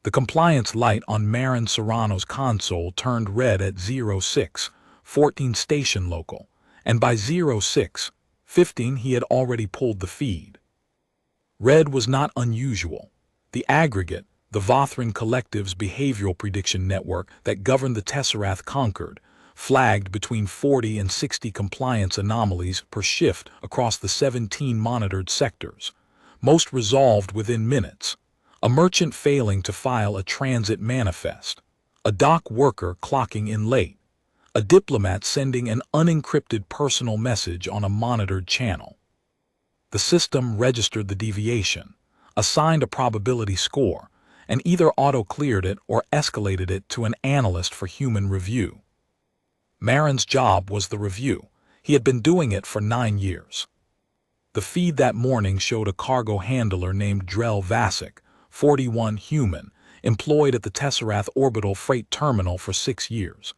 The compliance light on Marin Serrano's console turned red at 06:14 station local, and by 06:15 he had already pulled the feed. Red was not unusual. The aggregate, the Vothran Collective's behavioral prediction network that governed the Tesseract Concord, flagged between 40 and 60 compliance anomalies per shift across the 17 monitored sectors, most resolved within minutes. A merchant failing to file a transit manifest, a dock worker clocking in late, a diplomat sending an unencrypted personal message on a monitored channel. The system registered the deviation, assigned a probability score, and either auto-cleared it or escalated it to an analyst for human review. Marin's job was the review. He had been doing it for 9 years. The feed that morning showed a cargo handler named Drell Vasic, 41 human, employed at the Tesseract Orbital Freight Terminal for 6 years.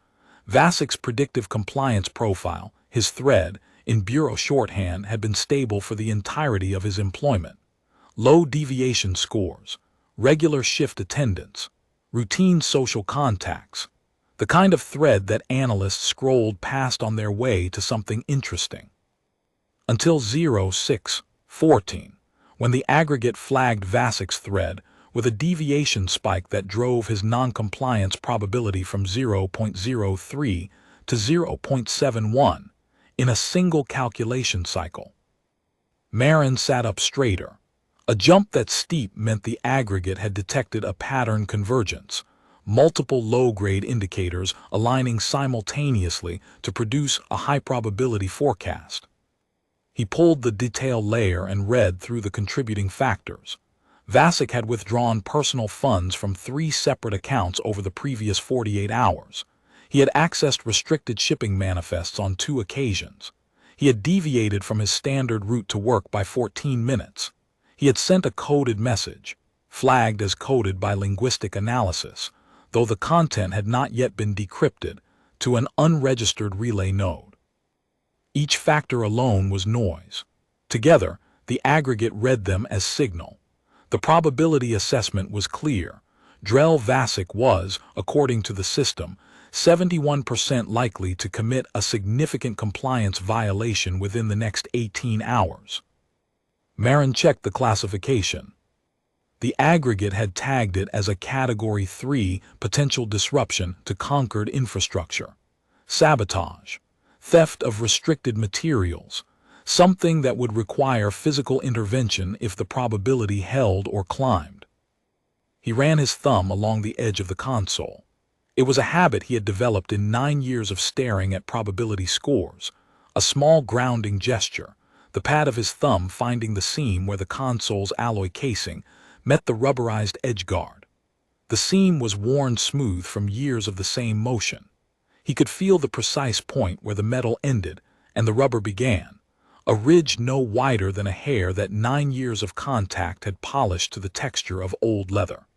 Vasic's predictive compliance profile, his thread, in bureau shorthand, had been stable for the entirety of his employment. Low deviation scores, regular shift attendance, routine social contacts, the kind of thread that analysts scrolled past on their way to something interesting. Until 06:14, when the aggregate flagged Vasic's thread with a deviation spike that drove his non-compliance probability from 0.03 to 0.71 in a single calculation cycle. Marin sat up straighter. A jump that steep meant the aggregate had detected a pattern convergence, multiple low-grade indicators aligning simultaneously to produce a high-probability forecast. He pulled the detail layer and read through the contributing factors. Vasic had withdrawn personal funds from 3 separate accounts over the previous 48 hours. He had accessed restricted shipping manifests on 2 occasions. He had deviated from his standard route to work by 14 minutes. He had sent a coded message, flagged as coded by linguistic analysis, though the content had not yet been decrypted, to an unregistered relay node. Each factor alone was noise. Together, the aggregate read them as signal. The probability assessment was clear. Drell Vasic was, according to the system, 71% likely to commit a significant compliance violation within the next 18 hours. Marin checked the classification. The aggregate had tagged it as a Category 3 potential disruption to Concord infrastructure. Sabotage. Theft of restricted materials, something that would require physical intervention if the probability held or climbed. He ran his thumb along the edge of the console. It was a habit he had developed in 9 years of staring at probability scores, a small grounding gesture, the pad of his thumb finding the seam where the console's alloy casing met the rubberized edge guard. The seam was worn smooth from years of the same motion. He could feel the precise point where the metal ended and the rubber began, a ridge no wider than a hair that 9 years of contact had polished to the texture of old leather.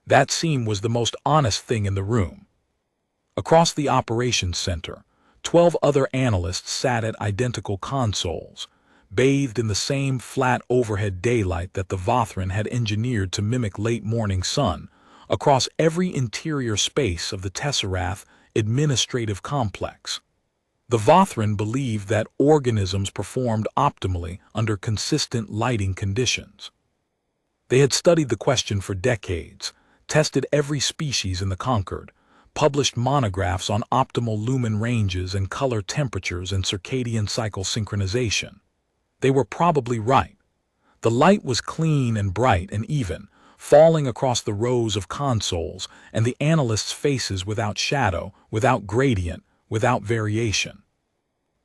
That seam was the most honest thing in the room. Across the operations center, 12 other analysts sat at identical consoles, bathed in the same flat overhead daylight that the Vothran had engineered to mimic late morning sun, across every interior space of the Tesseract administrative complex. The Vothran believed that organisms performed optimally under consistent lighting conditions. They had studied the question for decades, tested every species in the Concord, published monographs on optimal lumen ranges and color temperatures and circadian cycle synchronization. They were probably right. The light was clean and bright and even, falling across the rows of consoles and the analysts' faces without shadow, without gradient, without variation.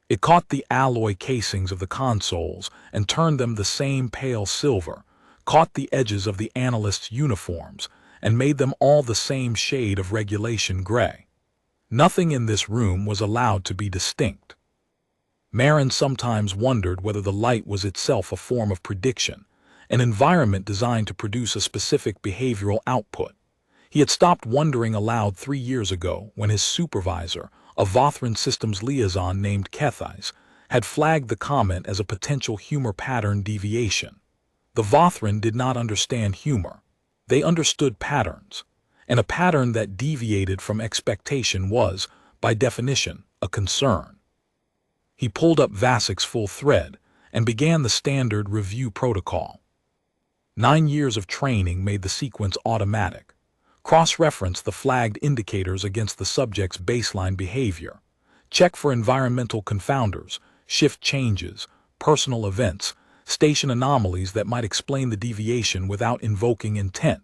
It caught the alloy casings of the consoles and turned them the same pale silver, caught the edges of the analysts' uniforms, and made them all the same shade of regulation gray. Nothing in this room was allowed to be distinct. Marin sometimes wondered whether the light was itself a form of prediction, an environment designed to produce a specific behavioral output. He had stopped wondering aloud 3 years ago when his supervisor, a Vothran systems liaison named Kethais, had flagged the comment as a potential humor pattern deviation. The Vothran did not understand humor. They understood patterns, and a pattern that deviated from expectation was, by definition, a concern. He pulled up Vasic's full thread and began the standard review protocol. 9 years of training made the sequence automatic. Cross-reference the flagged indicators against the subject's baseline behavior. Check for environmental confounders, shift changes, personal events, station anomalies that might explain the deviation without invoking intent.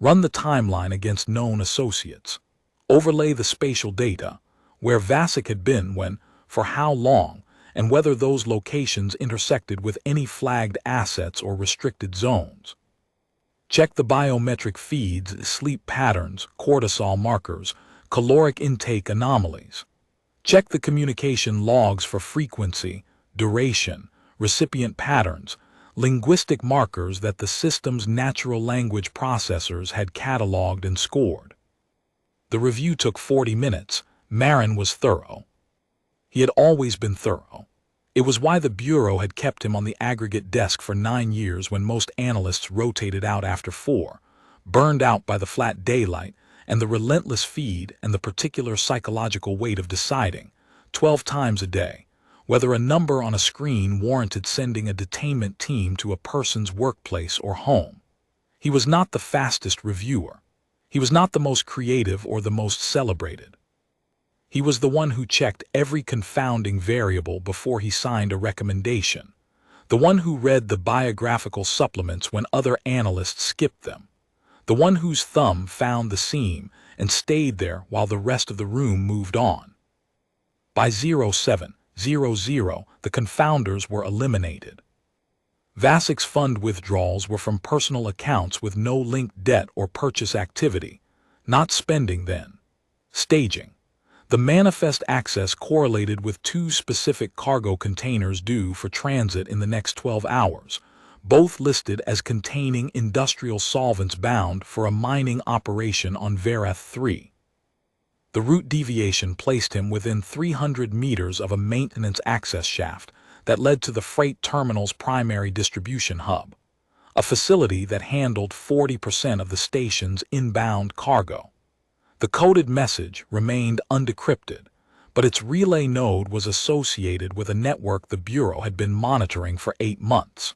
Run the timeline against known associates. Overlay the spatial data, where Vasic had been when, for how long, and whether those locations intersected with any flagged assets or restricted zones. Check the biometric feeds, sleep patterns, cortisol markers, caloric intake anomalies. Check the communication logs for frequency, duration, recipient patterns, linguistic markers that the system's natural language processors had cataloged and scored. The review took 40 minutes. Marin was thorough. He had always been thorough. It was why the Bureau had kept him on the aggregate desk for 9 years when most analysts rotated out after 4, burned out by the flat daylight and the relentless feed and the particular psychological weight of deciding, 12 times a day, whether a number on a screen warranted sending a detainment team to a person's workplace or home. He was not the fastest reviewer. He was not the most creative or the most celebrated. He was the one who checked every confounding variable before he signed a recommendation, the one who read the biographical supplements when other analysts skipped them, the one whose thumb found the seam and stayed there while the rest of the room moved on. By 0700, the confounders were eliminated. Vasic's fund withdrawals were from personal accounts with no linked debt or purchase activity, not spending then. Staging. The manifest access correlated with 2 specific cargo containers due for transit in the next 12 hours, both listed as containing industrial solvents bound for a mining operation on Vereth 3. The route deviation placed him within 300 meters of a maintenance access shaft that led to the freight terminal's primary distribution hub, a facility that handled 40% of the station's inbound cargo. The coded message remained undecrypted, but its relay node was associated with a network the Bureau had been monitoring for 8 months.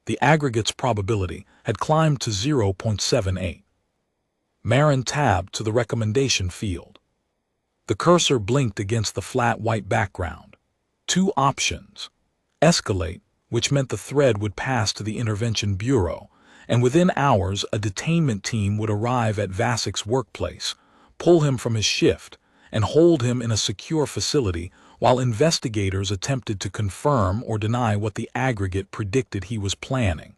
The aggregate's probability had climbed to 0.78. Marin tabbed to the recommendation field. The cursor blinked against the flat white background. 2 options. Escalate, which meant the thread would pass to the Intervention Bureau, and within hours a detainment team would arrive at Vasic's workplace, pull him from his shift, and hold him in a secure facility while investigators attempted to confirm or deny what the aggregate predicted he was planning.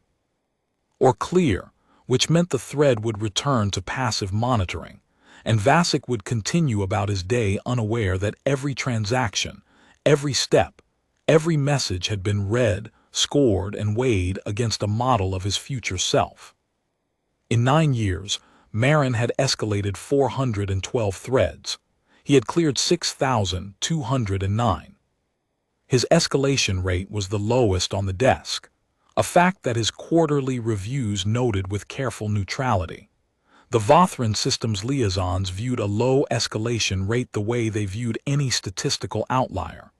Or clear, which meant the thread would return to passive monitoring, and Vasic would continue about his day unaware that every transaction, every step, every message had been read, scored, and weighed against a model of his future self. In 9 years, Marin had escalated 412 threads. He had cleared 6,209. His escalation rate was the lowest on the desk, a fact that his quarterly reviews noted with careful neutrality. The Vothran systems liaisons viewed a low escalation rate the way they viewed any statistical outlier,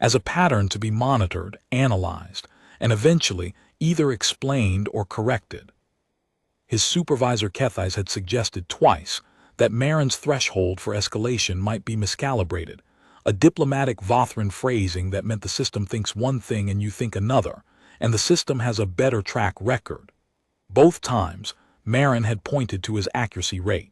as a pattern to be monitored, analyzed, and eventually either explained or corrected. His supervisor Kethais had suggested twice that Marin's threshold for escalation might be miscalibrated, a diplomatic Vothran phrasing that meant the system thinks one thing and you think another, and the system has a better track record. Both times, Marin had pointed to his accuracy rate.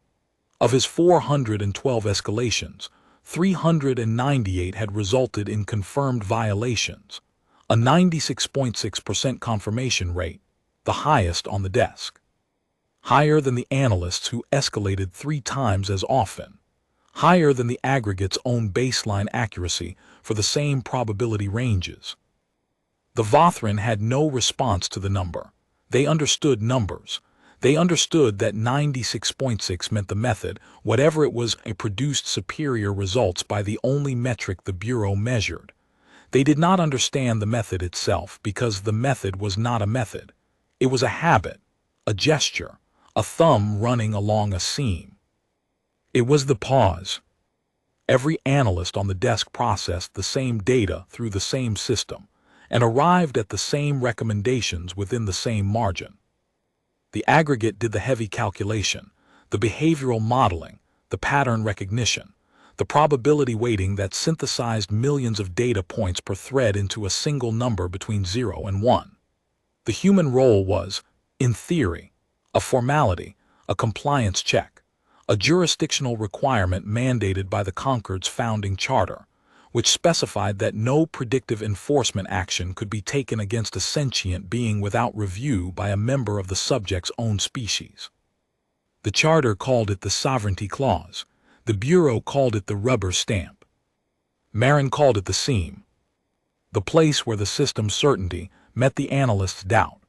Of his 412 escalations, 398 had resulted in confirmed violations, a 96.6% confirmation rate, the highest on the desk. Higher than the analysts who escalated 3 times as often. Higher than the aggregate's own baseline accuracy for the same probability ranges. The Vothran had no response to the number. They understood numbers. They understood that 96.6 meant the method, whatever it was, produced superior results by the only metric the Bureau measured. They did not understand the method itself because the method was not a method. It was a habit, a gesture, a thumb running along a seam. It was the pause. Every analyst on the desk processed the same data through the same system and arrived at the same recommendations within the same margin. The aggregate did the heavy calculation, the behavioral modeling, the pattern recognition, the probability weighting that synthesized millions of data points per thread into a single number between 0 and 1. The human role was, in theory, a formality, a compliance check, a jurisdictional requirement mandated by the Concord's founding charter, which specified that no predictive enforcement action could be taken against a sentient being without review by a member of the subject's own species. The charter called it the Sovereignty Clause. The Bureau called it the rubber stamp. Marin called it the seam, the place where the system's certainty met the analyst's doubt.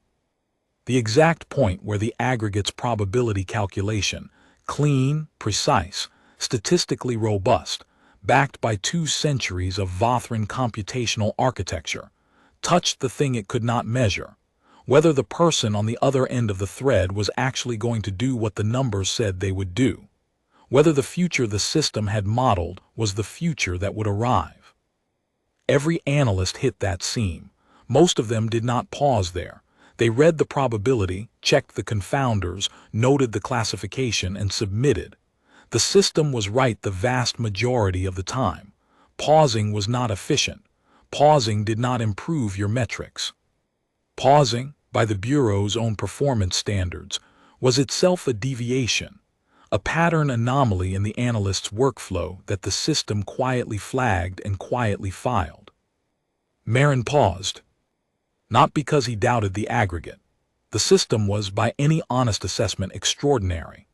The exact point where the aggregate's probability calculation, clean, precise, statistically robust, backed by 2 centuries of Vothran computational architecture, touched the thing it could not measure, whether the person on the other end of the thread was actually going to do what the numbers said they would do, whether the future the system had modeled was the future that would arrive. Every analyst hit that seam. Most of them did not pause there. They read the probability, checked the confounders, noted the classification, and submitted. The system was right the vast majority of the time. Pausing was not efficient. Pausing did not improve your metrics. Pausing, by the Bureau's own performance standards, was itself a deviation, a pattern anomaly in the analyst's workflow that the system quietly flagged and quietly filed. Marin paused. Not because he doubted the aggregate. The system was, by any honest assessment, extraordinary.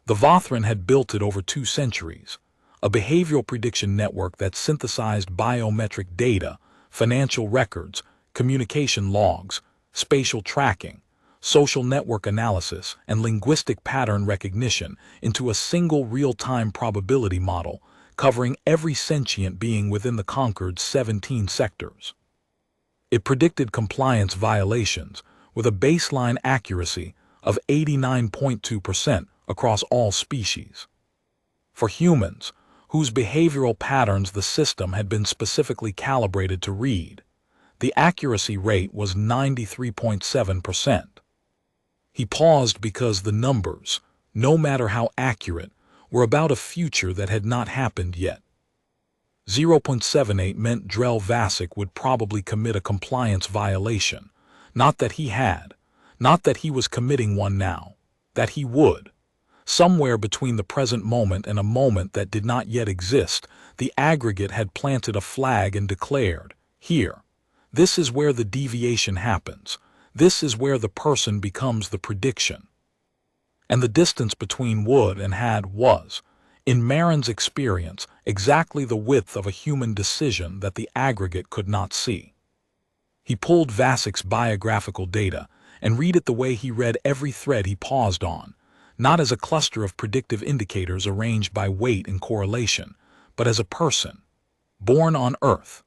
The Vothran had built it over 2 centuries, a behavioral prediction network that synthesized biometric data, financial records, communication logs, spatial tracking, social network analysis, and linguistic pattern recognition into a single real-time probability model covering every sentient being within the Concord's 17 sectors. It predicted compliance violations with a baseline accuracy of 89.2% across all species. For humans, whose behavioral patterns the system had been specifically calibrated to read, the accuracy rate was 93.7%. He paused because the numbers, no matter how accurate, were about a future that had not happened yet. 0.78 meant Drell Vasic would probably commit a compliance violation. Not that he had, not that he was committing one now, that he would. Somewhere between the present moment and a moment that did not yet exist, the aggregate had planted a flag and declared, "Here, this is where the deviation happens. This is where the person becomes the prediction." And the distance between would and had was, in Marin's experience, exactly the width of a human decision that the aggregate could not see. He pulled Vasic's biographical data and read it the way he read every thread he paused on, not as a cluster of predictive indicators arranged by weight and correlation, but as a person, born on Earth,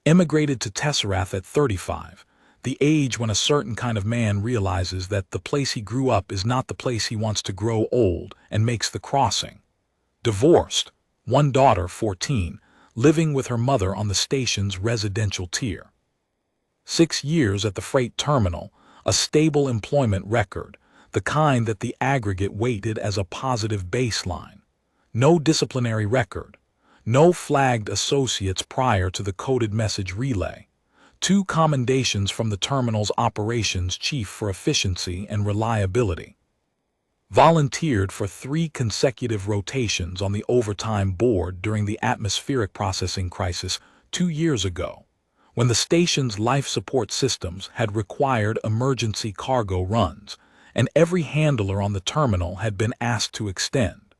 emigrated to Tesserath at 35, the age when a certain kind of man realizes that the place he grew up is not the place he wants to grow old and makes the crossing. Divorced, 1 daughter, 14, living with her mother on the station's residential tier. 6 years at the freight terminal, a stable employment record, the kind that the aggregate weighted as a positive baseline. No disciplinary record. No flagged associates prior to the coded message relay. 2 commendations from the terminal's operations chief for efficiency and reliability. Volunteered for 3 consecutive rotations on the overtime board during the atmospheric processing crisis 2 years ago, when the station's life support systems had required emergency cargo runs, and every handler on the terminal had been asked to extend.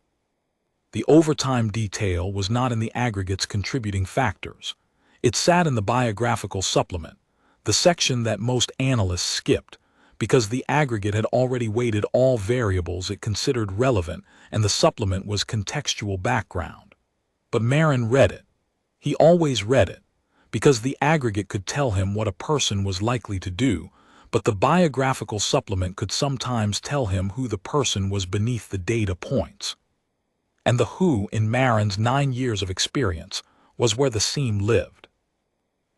The overtime detail was not in the aggregate's contributing factors. It sat in the biographical supplement, the section that most analysts skipped, because the aggregate had already weighted all variables it considered relevant and the supplement was contextual background. But Marin read it. He always read it, because the aggregate could tell him what a person was likely to do, but the biographical supplement could sometimes tell him who the person was beneath the data points. And the who, in Marin's 9 years of experience, was where the seam lived.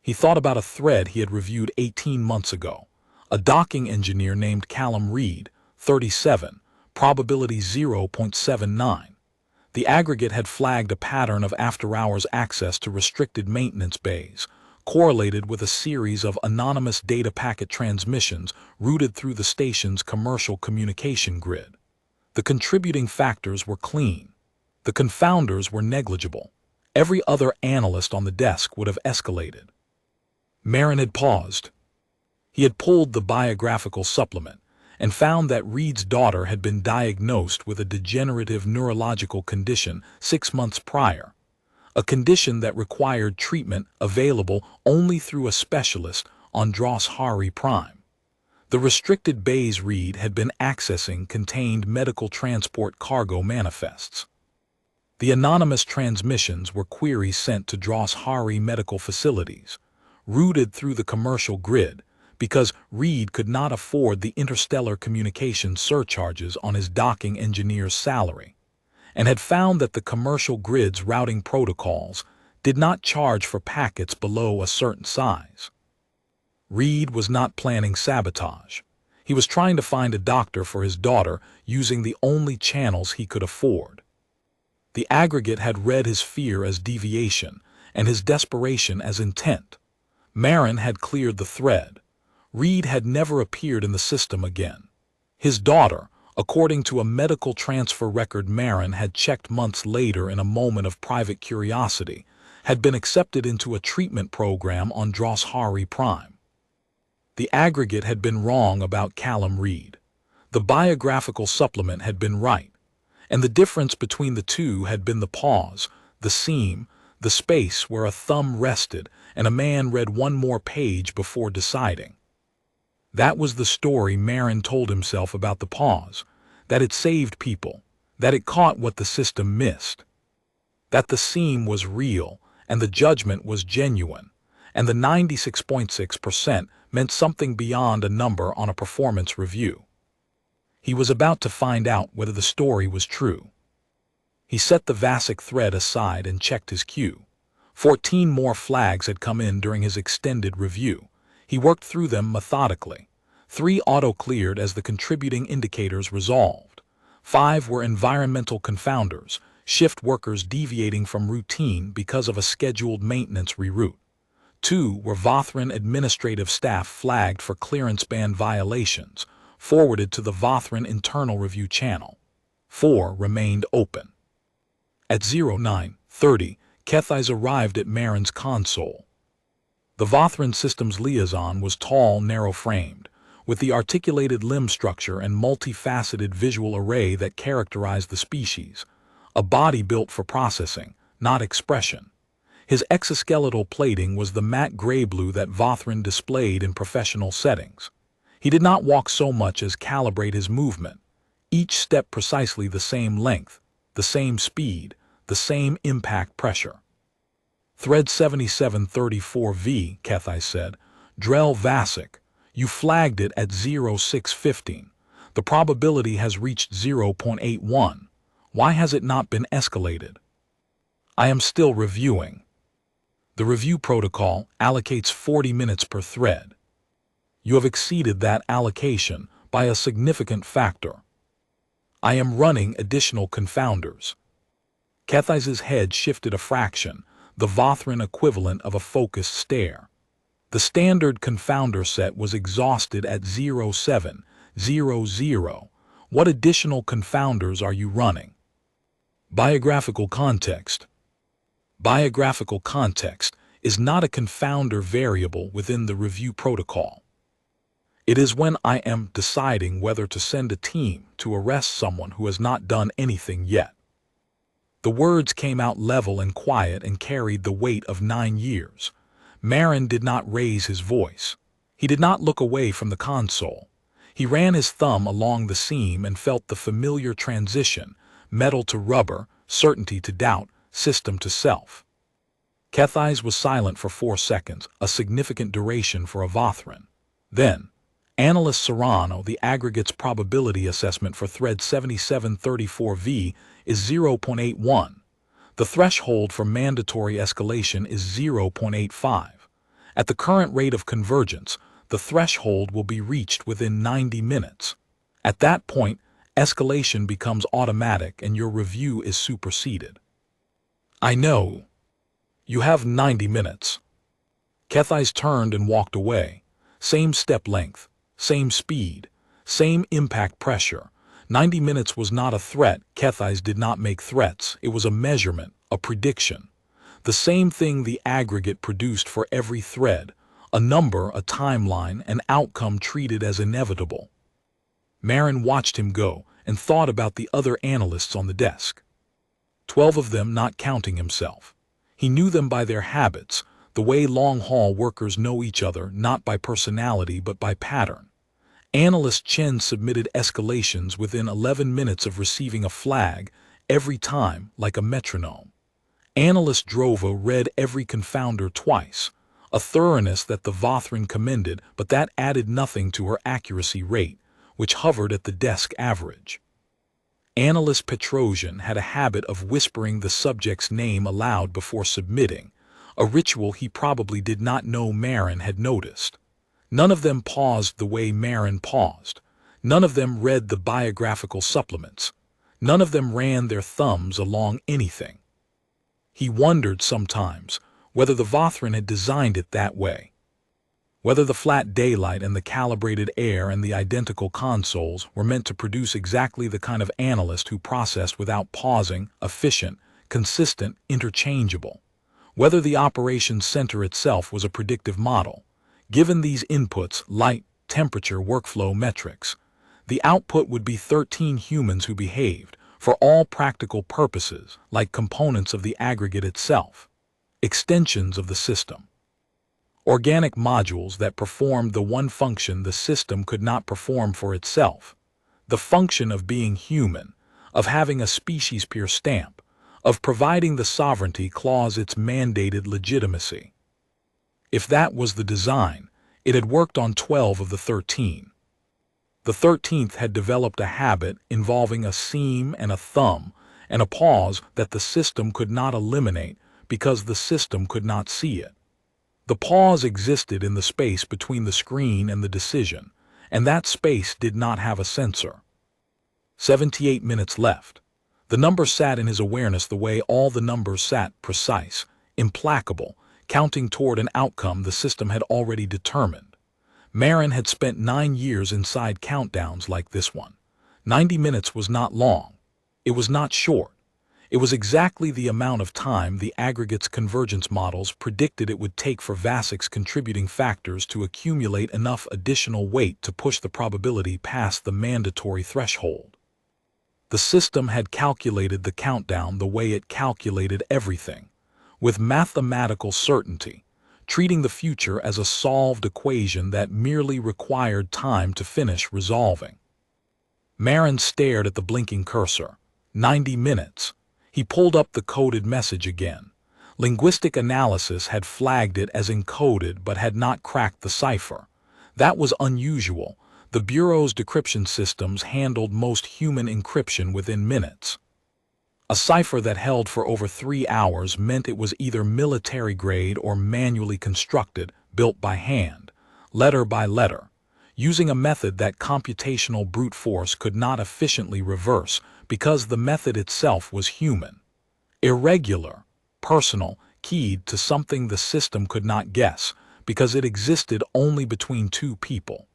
He thought about a thread he had reviewed 18 months ago. A docking engineer named Callum Reed, 37, probability 0.79. The aggregate had flagged a pattern of after-hours access to restricted maintenance bays, correlated with a series of anonymous data packet transmissions routed through the station's commercial communication grid. The contributing factors were clean. The confounders were negligible. Every other analyst on the desk would have escalated. Marin had paused. He had pulled the biographical supplement and found that Reed's daughter had been diagnosed with a degenerative neurological condition 6 months prior, a condition that required treatment available only through a specialist on Dross Hari Prime. The restricted bays Reed had been accessing contained medical transport cargo manifests. The anonymous transmissions were queries sent to Dross Hari medical facilities, routed through the commercial grid, because Reed could not afford the interstellar communication surcharges on his docking engineer's salary, and had found that the commercial grid's routing protocols did not charge for packets below a certain size. Reed was not planning sabotage. He was trying to find a doctor for his daughter using the only channels he could afford. The aggregate had read his fear as deviation and his desperation as intent. Marin had cleared the thread. Reed had never appeared in the system again. His daughter, according to a medical transfer record Marin had checked months later in a moment of private curiosity, had been accepted into a treatment program on Dross Hari Prime. The aggregate had been wrong about Callum Reed. The biographical supplement had been right, and the difference between the two had been the pause, the seam, the space where a thumb rested and a man read one more page before deciding. That was the story Marin told himself about the pause, that it saved people, that it caught what the system missed, that the seam was real and the judgment was genuine, and the 96.6% meant something beyond a number on a performance review. He was about to find out whether the story was true. He set the Vasic thread aside and checked his queue. 14 more flags had come in during his extended review. He worked through them methodically. 3 auto-cleared as the contributing indicators resolved. 5 were environmental confounders, shift workers deviating from routine because of a scheduled maintenance reroute. 2 were Vothran administrative staff flagged for clearance band violations, forwarded to the Vothran internal review channel. 4 remained open. At 09:30, Kethys arrived at Marin's console. The Vothran systems liaison was tall, narrow-framed, with the articulated limb structure and multifaceted visual array that characterized the species, a body built for processing, not expression. His exoskeletal plating was the matte gray-blue that Vothran displayed in professional settings. He did not walk so much as calibrate his movement, each step precisely the same length, the same speed, the same impact pressure. Thread 7734V, Kethys said. Drell Vasic, you flagged it at 0615. The probability has reached 0.81. Why has it not been escalated? I am still reviewing. The review protocol allocates 40 minutes per thread. You have exceeded that allocation by a significant factor. I am running additional confounders. Kethys's head shifted a fraction, the Vothran equivalent of a focused stare. The standard confounder set was exhausted at 0700. What additional confounders are you running? Biographical context. Biographical context is not a confounder variable within the review protocol. It is when I am deciding whether to send a team to arrest someone who has not done anything yet. The words came out level and quiet and carried the weight of 9 years. Marin did not raise his voice. He did not look away from the console. He ran his thumb along the seam and felt the familiar transition, metal to rubber, certainty to doubt, system to self. Kethys was silent for 4 seconds, a significant duration for a Vothran. Then, Analyst Serrano, the aggregate's probability assessment for thread 7734V is 0.81. The threshold for mandatory escalation is 0.85. At the current rate of convergence, the threshold will be reached within 90 minutes. At that point, escalation becomes automatic and your review is superseded. I know. You have 90 minutes. Kethais turned and walked away. Same step length, same speed, same impact pressure. 90 minutes was not a threat. Kethais did not make threats. It was a measurement, a prediction. The same thing the aggregate produced for every thread, a number, a timeline, an outcome treated as inevitable. Marin watched him go and thought about the other analysts on the desk. 12 of them, not counting himself. He knew them by their habits, the way long-haul workers know each other, not by personality but by pattern. Analyst Chen submitted escalations within 11 minutes of receiving a flag, every time like a metronome. Analyst Drova read every confounder twice, a thoroughness that the Vothran commended, but that added nothing to her accuracy rate, which hovered at the desk average. Analyst Petrosian had a habit of whispering the subject's name aloud before submitting, a ritual he probably did not know Marin had noticed. None of them paused the way Marin paused. None of them read the biographical supplements. None of them ran their thumbs along anything. He wondered sometimes whether the Vothran had designed it that way. Whether the flat daylight and the calibrated air and the identical consoles were meant to produce exactly the kind of analyst who processed without pausing, efficient, consistent, interchangeable. Whether the operation center itself was a predictive model. Given these inputs, light, temperature, workflow metrics, the output would be 13 humans who behaved, for all practical purposes, like components of the aggregate itself, extensions of the system. Organic modules that performed the one function the system could not perform for itself, the function of being human, of having a species peer stamp, of providing the sovereignty clause its mandated legitimacy. If that was the design, it had worked on 12 of the 13. The 13th had developed a habit involving a seam and a thumb and a pause that the system could not eliminate because the system could not see it. The pause existed in the space between the screen and the decision, and that space did not have a sensor. 78 minutes left. The number sat in his awareness the way all the numbers sat, precise, implacable, counting toward an outcome the system had already determined. Marin had spent 9 years inside countdowns like this one. 90 minutes was not long. It was not short. It was exactly the amount of time the aggregate's convergence models predicted it would take for Vasic's contributing factors to accumulate enough additional weight to push the probability past the mandatory threshold. The system had calculated the countdown the way it calculated everything, with mathematical certainty, treating the future as a solved equation that merely required time to finish resolving. Marin stared at the blinking cursor. 90 minutes. He pulled up the coded message again. Linguistic analysis had flagged it as encoded but had not cracked the cipher. That was unusual. The Bureau's decryption systems handled most human encryption within minutes. A cipher that held for over 3 hours meant it was either military grade or manually constructed, built by hand, letter by letter, using a method that computational brute force could not efficiently reverse because the method itself was human. Irregular, personal, keyed to something the system could not guess because it existed only between two people.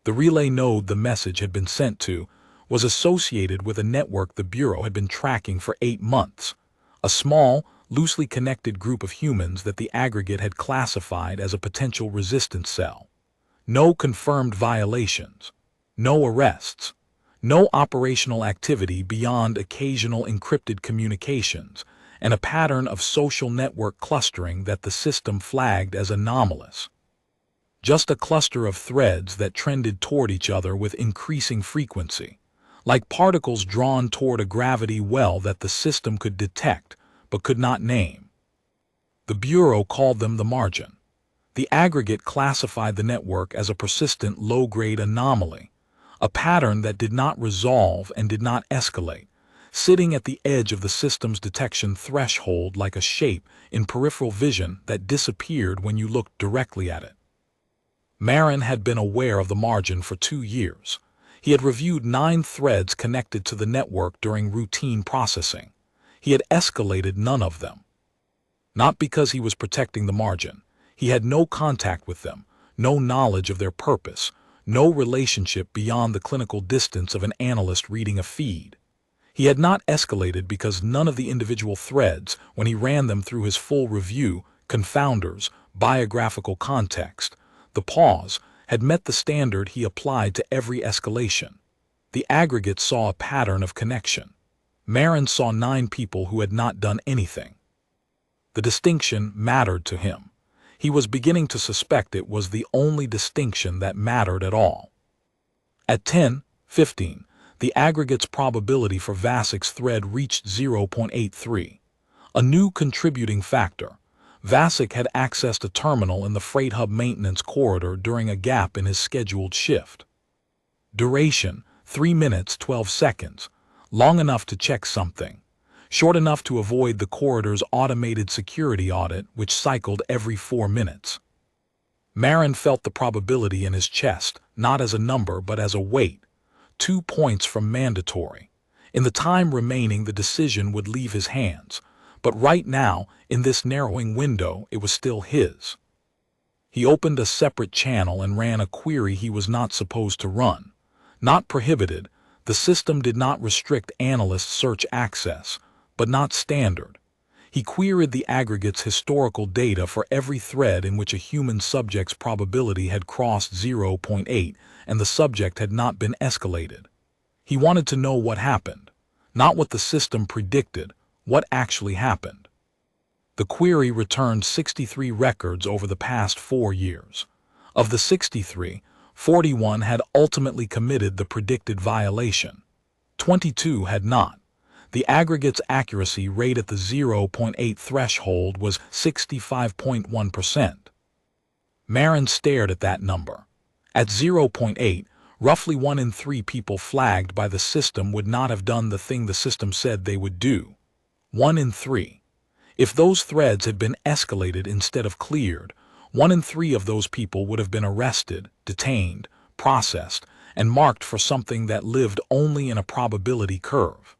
The relay node the message had been sent to was associated with a network the Bureau had been tracking for 8 months, a small, loosely connected group of humans that the aggregate had classified as a potential resistance cell. No confirmed violations, no arrests, no operational activity beyond occasional encrypted communications, and a pattern of social network clustering that the system flagged as anomalous. Just a cluster of threads that trended toward each other with increasing frequency, like particles drawn toward a gravity well that the system could detect but could not name. The Bureau called them the margin. The aggregate classified the network as a persistent low-grade anomaly, a pattern that did not resolve and did not escalate, sitting at the edge of the system's detection threshold like a shape in peripheral vision that disappeared when you looked directly at it. Marin had been aware of the margin for 2 years. He had reviewed 9 threads connected to the network during routine processing. He had escalated none of them. Not because he was protecting the margin. He had no contact with them, no knowledge of their purpose, no relationship beyond the clinical distance of an analyst reading a feed. He had not escalated because none of the individual threads, when he ran them through his full review, confounders, biographical context, the pause, had met the standard he applied to every escalation. The aggregate saw a pattern of connection. Marin saw 9 people who had not done anything. The distinction mattered to him. He was beginning to suspect it was the only distinction that mattered at all. At 10:15, the aggregate's probability for Vasic's thread reached 0.83. A new contributing factor. Vasic had accessed a terminal in the freight hub maintenance corridor during a gap in his scheduled shift. Duration, 3 minutes 12 seconds, long enough to check something, short enough to avoid the corridor's automated security audit, which cycled every 4 minutes. Marin felt the probability in his chest, not as a number but as a weight. 2 points from mandatory. In the time remaining, the decision would leave his hands. But right now, in this narrowing window, it was still his. He opened a separate channel and ran a query he was not supposed to run. Not prohibited, the system did not restrict analyst search access, but not standard. He queried the aggregate's historical data for every thread in which a human subject's probability had crossed 0.8 and the subject had not been escalated. He wanted to know what happened, not what the system predicted, what actually happened. The query returned 63 records over the past 4 years. Of the 63, 41 had ultimately committed the predicted violation. 22 had not. The aggregate's accuracy rate at the 0.8 threshold was 65.1%. Marin stared at that number. At 0.8, roughly 1 in 3 people flagged by the system would not have done the thing the system said they would do. 1 in 3. If those threads had been escalated instead of cleared, 1 in 3 of those people would have been arrested, detained, processed, and marked for something that lived only in a probability curve.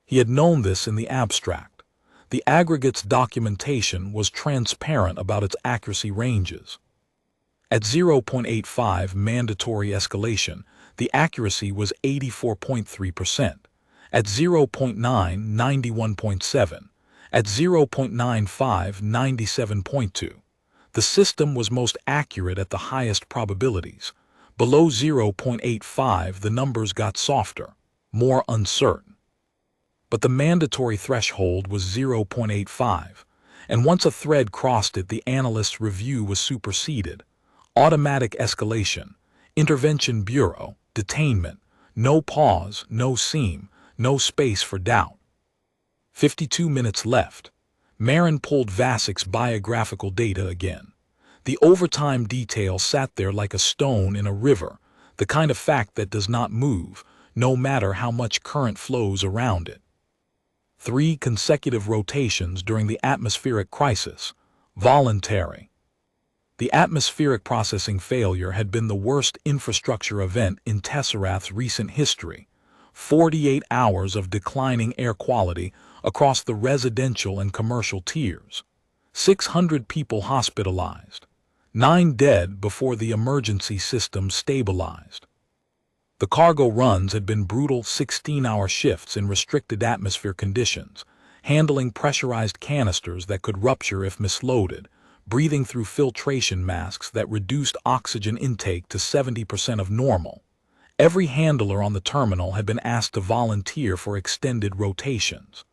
He had known this in the abstract. The aggregate's documentation was transparent about its accuracy ranges. At 0.85 mandatory escalation, the accuracy was 84.3%. At 0.9, 91.7. At 0.95, 97.2. The system was most accurate at the highest probabilities. Below 0.85, the numbers got softer, more uncertain. But the mandatory threshold was 0.85, and once a thread crossed it, the analyst's review was superseded. Automatic escalation, intervention bureau, detainment, no pause, no seam, no space for doubt. 52 minutes left. Marin pulled Vasic's biographical data again. The overtime detail sat there like a stone in a river, the kind of fact that does not move, no matter how much current flows around it. 3 consecutive rotations during the atmospheric crisis. Voluntary. The atmospheric processing failure had been the worst infrastructure event in Tesserath's recent history. 48 hours of declining air quality across the residential and commercial tiers. 600 people hospitalized. 9 dead before the emergency system stabilized. The cargo runs had been brutal 16-hour shifts in restricted atmosphere conditions, handling pressurized canisters that could rupture if misloaded, breathing through filtration masks that reduced oxygen intake to 70% of normal. Every handler on the terminal had been asked to volunteer for extended rotations.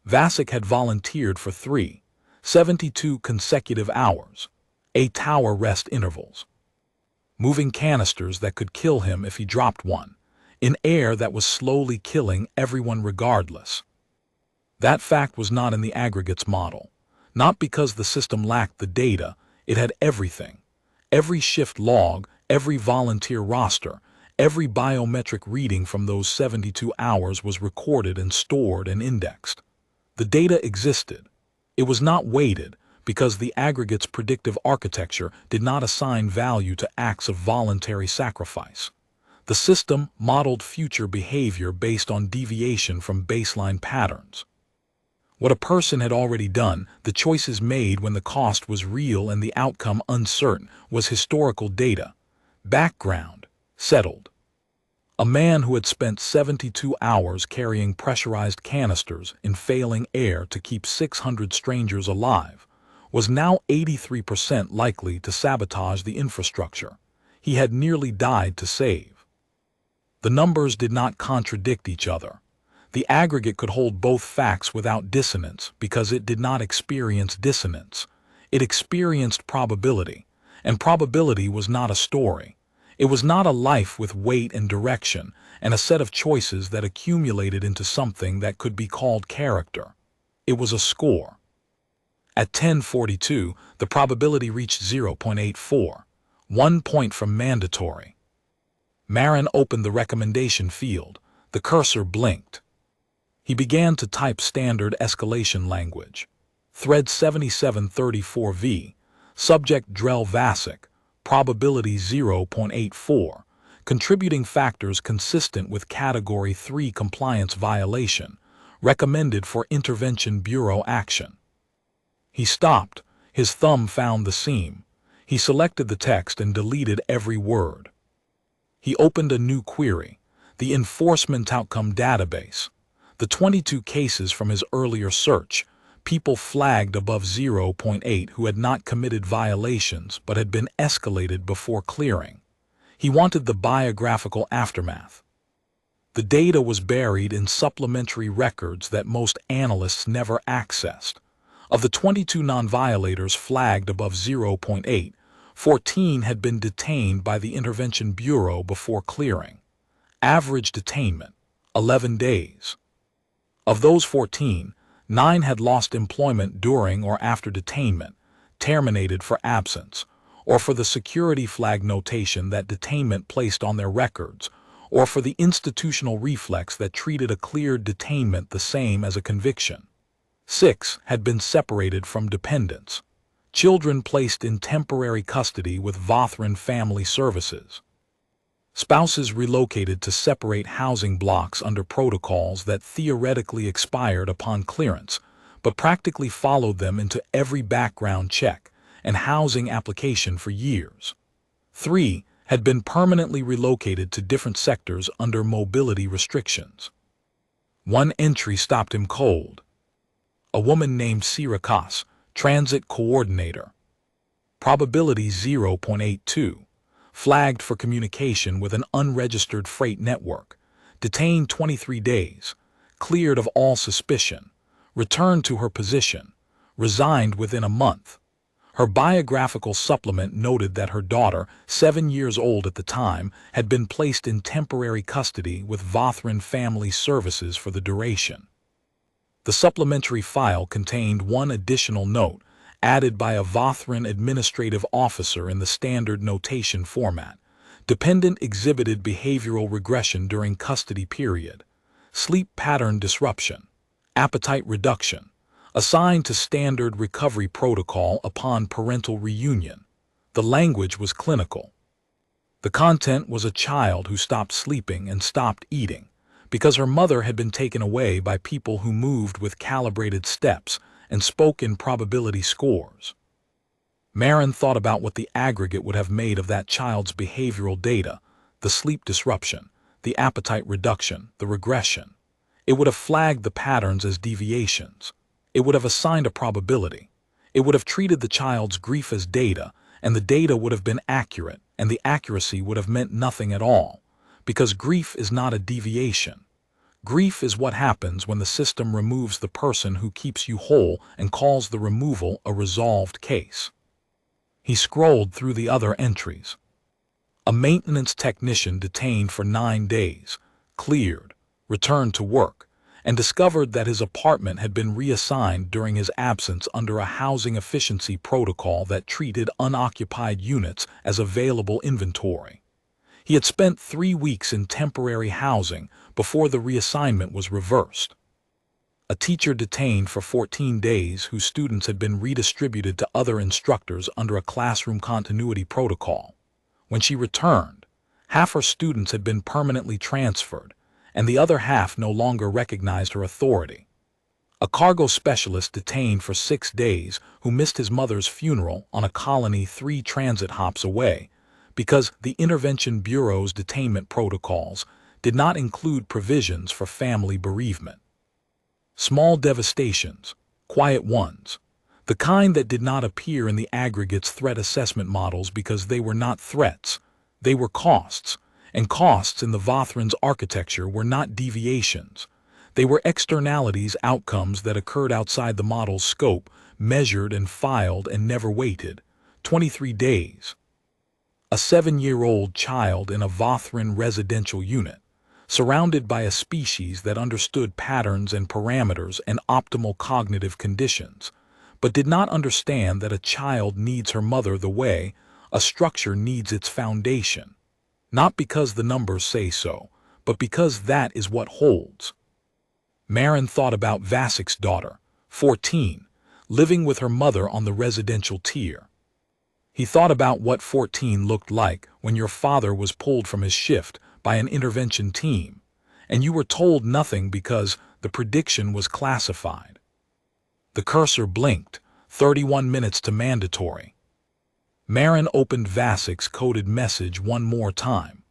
Vasic had volunteered for 72 consecutive hours, 8-hour rest intervals. Moving canisters that could kill him if he dropped one, in air that was slowly killing everyone regardless. That fact was not in the aggregates model, not because the system lacked the data, It had everything. Every shift log, every volunteer roster, every biometric reading from those 72 hours was recorded and stored and indexed. The data existed. It was not weighted because the aggregate's predictive architecture did not assign value to acts of voluntary sacrifice. The system modeled future behavior based on deviation from baseline patterns. What a person had already done, the choices made when the cost was real and the outcome uncertain, was historical data. Background settled. A man who had spent 72 hours carrying pressurized canisters in failing air to keep 600 strangers alive was now 83% likely to sabotage the infrastructure he had nearly died to save. The numbers did not contradict each other. The aggregate could hold both facts without dissonance because it did not experience dissonance. It experienced probability, and probability was not a story. It was not a life with weight and direction and a set of choices that accumulated into something that could be called character. It was a score. At 10:42, the probability reached 0.84, 1 point from mandatory. Marin opened the recommendation field. The cursor blinked. He began to type standard escalation language. Thread 7734V, subject Drell Vasic, probability 0.84, contributing factors consistent with Category 3 compliance violation, recommended for Intervention Bureau action. He stopped. His thumb found the seam. He selected the text and deleted every word. He opened a new query, the Enforcement Outcome Database. The 22 cases from his earlier search, people flagged above 0.8 who had not committed violations but had been escalated before clearing. He wanted the biographical aftermath. The data was buried in supplementary records that most analysts never accessed. Of the 22 non-violators flagged above 0.8, 14 had been detained by the Intervention Bureau before clearing. Average detainment, 11 days. Of those 14, 9 had lost employment during or after detainment, terminated for absence, or for the security flag notation that detainment placed on their records, or for the institutional reflex that treated a cleared detainment the same as a conviction. 6 had been separated from dependents, children placed in temporary custody with Vothran Family Services. Spouses relocated to separate housing blocks under protocols that theoretically expired upon clearance, but practically followed them into every background check and housing application for years. 3 had been permanently relocated to different sectors under mobility restrictions. One entry stopped him cold. A woman named Sirakas, transit coordinator. Probability 0.82. Flagged for communication with an unregistered freight network, detained 23 days, cleared of all suspicion, returned to her position, resigned within a month. Her biographical supplement noted that her daughter, 7 years old at the time, had been placed in temporary custody with Vothran Family Services for the duration. The supplementary file contained one additional note, added by a Vothran administrative officer in the standard notation format. Dependent exhibited behavioral regression during custody period. Sleep pattern disruption. Appetite reduction. Assigned to standard recovery protocol upon parental reunion. The language was clinical. The content was a child who stopped sleeping and stopped eating because her mother had been taken away by people who moved with calibrated steps and spoke in probability scores. Marin thought about what the aggregate would have made of that child's behavioral data, the sleep disruption, the appetite reduction, the regression. It would have flagged the patterns as deviations. It would have assigned a probability. It would have treated the child's grief as data, and the data would have been accurate, and the accuracy would have meant nothing at all, because grief is not a deviation. Grief is what happens when the system removes the person who keeps you whole and calls the removal a resolved case. He scrolled through the other entries. A maintenance technician detained for 9 days, cleared, returned to work, and discovered that his apartment had been reassigned during his absence under a housing efficiency protocol that treated unoccupied units as available inventory. He had spent 3 weeks in temporary housing before the reassignment was reversed. A teacher detained for 14 days whose students had been redistributed to other instructors under a classroom continuity protocol. When she returned, half her students had been permanently transferred, and the other half no longer recognized her authority. A cargo specialist detained for 6 days who missed his mother's funeral on a colony 3 transit hops away because the Intervention Bureau's detainment protocols did not include provisions for family bereavement. Small devastations, quiet ones, the kind that did not appear in the aggregate's threat assessment models because they were not threats, they were costs, and costs in the Vothran's architecture were not deviations. They were externalities, outcomes that occurred outside the model's scope, measured and filed and never waited. 23 days. A 7-year-old child in a Vothran residential unit, surrounded by a species that understood patterns and parameters and optimal cognitive conditions, but did not understand that a child needs her mother the way a structure needs its foundation. Not because the numbers say so, but because that is what holds. Marin thought about Vasik's daughter, 14, living with her mother on the residential tier. He thought about what 14 looked like when your father was pulled from his shift by an intervention team, and you were told nothing because the prediction was classified. The cursor blinked, 31 minutes to mandatory. Marin opened Vasik's coded message one more time.